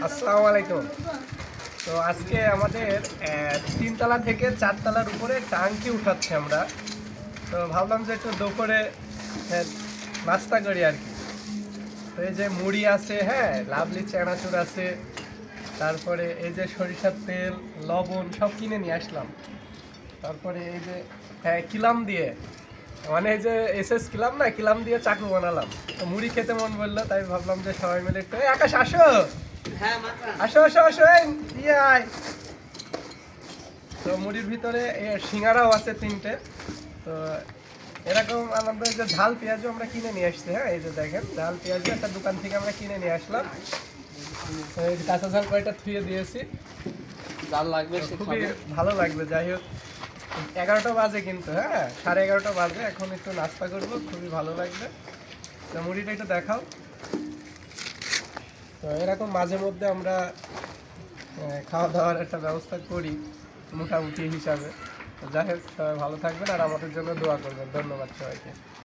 আসসালামু আলাইকুম। তো আজকে আমাদের তিনতলা থেকে চারতলার উপরে টাঙ্কি উঠাচ্ছি আমরা। তো ভাবলাম যে একটু দুপুরে নাস্তা করি আর কি। তো এই যে মুড়ি আছে, হ্যাঁ, লাভলি চানাচুর আছে, তারপরে এই যে সরিষার তেল, লবণ সব কিনে নিয়ে আসলাম। তারপরে এই যে কিলাম দিয়ে, মানে এই যে এসএস কিলাম না, কিলাম দিয়ে চাকু বানালাম। তো মুড়ি খেতে মন বললো, তাই ভাবলাম যে সবাই মিলে একটু আকাশ আসো, আসো আসো আসো, ইয়ে আয়। তো মুড়ির ভিতরে সিঙ্গারাও আছে 3টে। তো এরকম আমাদের যে ঝাল পেঁয়াজও আমরা কিনে নিয়ে আসছি। হ্যাঁ, এই যে দেখেন, ঝাল পেঁয়াজও একটা দোকান থেকে আমরা কিনে নিয়ে আসলাম। তো এই কাঁচা ঝাল কয়টা থুয়ে দিয়েছি, জাল লাগবে, খুবই ভালো লাগবে। যাই হোক, 11টা বাজে কিন্তু, হ্যাঁ 11:30 বাজে, এখন একটু নাস্তা করবো, খুবই ভালো লাগবে। তো মুড়িটা একটু দেখাও। তো এরকম মাঝে মধ্যে আমরা খাওয়া দাওয়ার একটা ব্যবস্থা করি মোটামুটি হিসাবে। তো যাই হোক, সবাই ভালো থাকবেন আর আমাদের জন্য দোয়া করবেন। ধন্যবাদ সবাইকে।